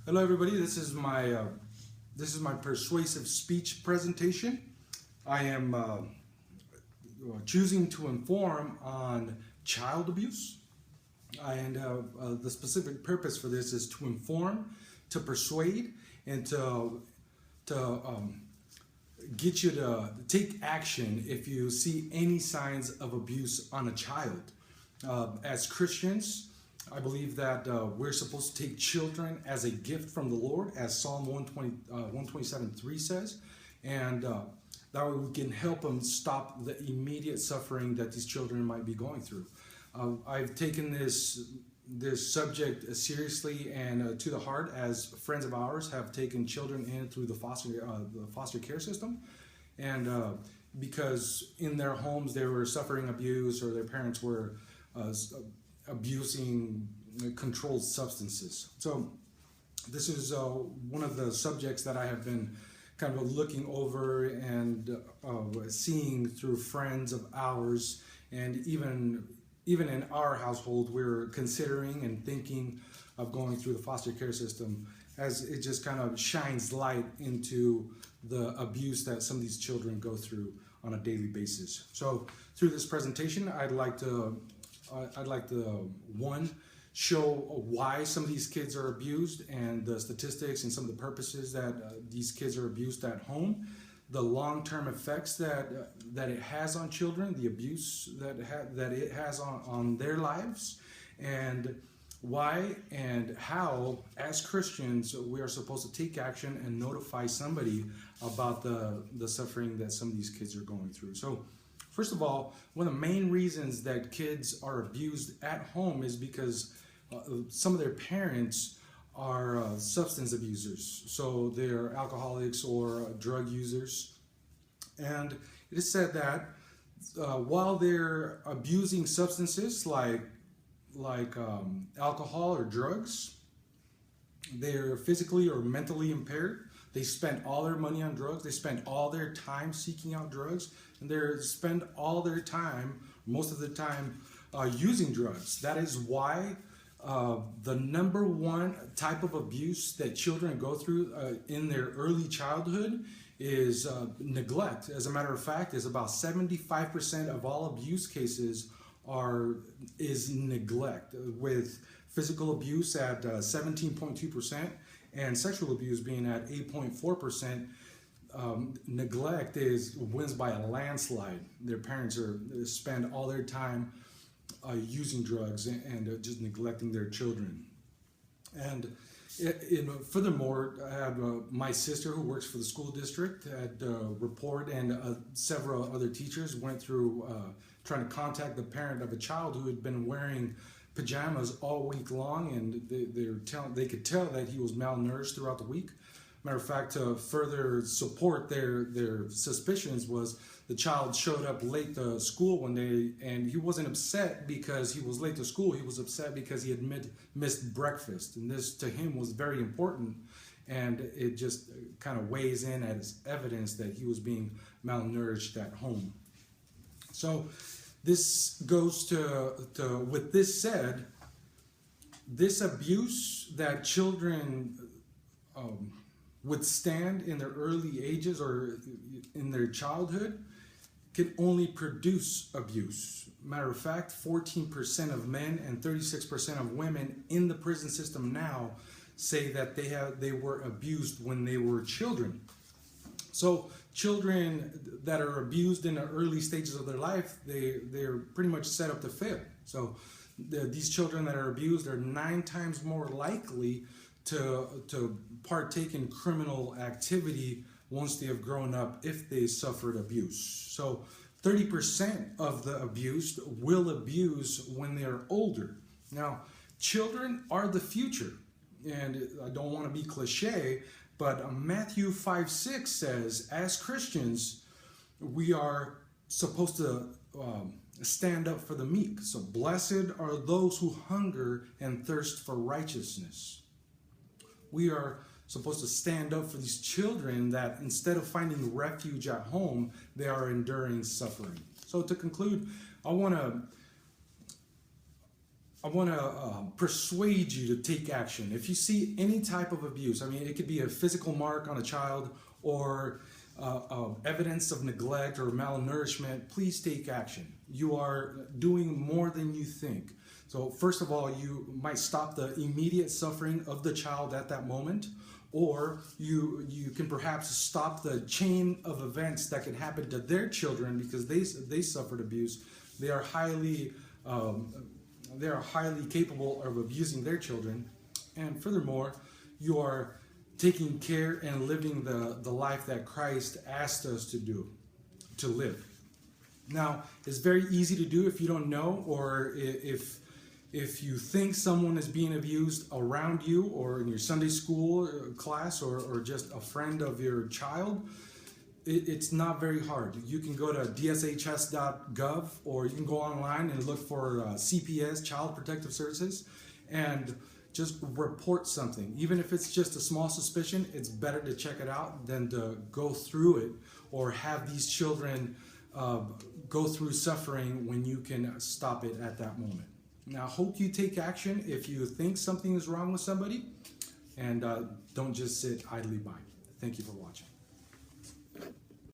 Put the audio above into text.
Hello, everybody. This is my persuasive speech presentation. I am choosing to inform on child abuse, and the specific purpose for this is to inform, to persuade, and to get you to take action if you see any signs of abuse on a child. As Christians, I believe that we're supposed to take children as a gift from the Lord, as Psalm 127:3 says, and that way we can help them stop the immediate suffering that these children might be going through. I've taken this subject seriously and to the heart, as friends of ours have taken children in through the foster care system, and because in their homes they were suffering abuse, or their parents were abusing controlled substances. So this is one of the subjects that I have been kind of looking over and seeing through friends of ours, and even in our household, we're considering and thinking of going through the foster care system, as it just kind of shines light into the abuse that some of these children go through on a daily basis. So through this presentation, I'd like to one, show why some of these kids are abused and the statistics and some of the purposes that these kids are abused at home, the long-term effects that it has on children, the abuse that it has on their lives, and why and how, as Christians, we are supposed to take action and notify somebody about the suffering that some of these kids are going through. So first of all, one of the main reasons that kids are abused at home is because some of their parents are substance abusers. So they're alcoholics or drug users. And it is said that while they're abusing substances like alcohol or drugs, they're physically or mentally impaired. They spend all their money on drugs. They spend all their time seeking out drugs, and they spend all their time, most of the time, using drugs. That is why the number one type of abuse that children go through in their early childhood is neglect. As a matter of fact, is about 75% of all abuse cases is neglect, with physical abuse at 17.2%. and sexual abuse being at 8.4%. Neglect wins by a landslide. Their parents spend all their time using drugs and just neglecting their children. And furthermore, I have my sister who works for the school district at report, and several other teachers went through trying to contact the parent of a child who had been wearing pajamas all week long, and they could tell that he was malnourished throughout the week. Matter of fact, to further support their suspicions, was the child showed up late to school one day, and he wasn't upset because he was late to school. He was upset because he had missed breakfast, and this to him was very important, and it just kind of weighs in as evidence that he was being malnourished at home. So this goes to with this said, this abuse that children withstand in their early ages or in their childhood can only produce abuse. Matter of fact, 14% of men and 36% of women in the prison system now say that they were abused when they were children. So children that are abused in the early stages of their life, they're pretty much set up to fail. So these children that are abused are 9 times more likely to partake in criminal activity once they have grown up if they suffered abuse. So 30% of the abused will abuse when they are older. Now, children are the future, and I don't want to be cliche, but Matthew 5:6 says, as Christians, we are supposed to stand up for the meek. So blessed are those who hunger and thirst for righteousness. We are supposed to stand up for these children that instead of finding refuge at home, they are enduring suffering. So to conclude, I want to I want to persuade you to take action. If you see any type of abuse, I mean, it could be a physical mark on a child or evidence of neglect or malnourishment, please take action. You are doing more than you think. So first of all, you might stop the immediate suffering of the child at that moment, or you can perhaps stop the chain of events that can happen to their children because they suffered abuse. They are highly capable of abusing their children, and furthermore, you are taking care and living the life that Christ asked us to live. Now, it's very easy to do if you don't know, or if you think someone is being abused around you or in your Sunday school class or just a friend of your child. It's not very hard. You can go to dshs.gov or you can go online and look for CPS, Child Protective Services, and just report something. Even if it's just a small suspicion, it's better to check it out than to go through it or have these children go through suffering when you can stop it at that moment. Now, I hope you take action if you think something is wrong with somebody, and don't just sit idly by. Thank you for watching.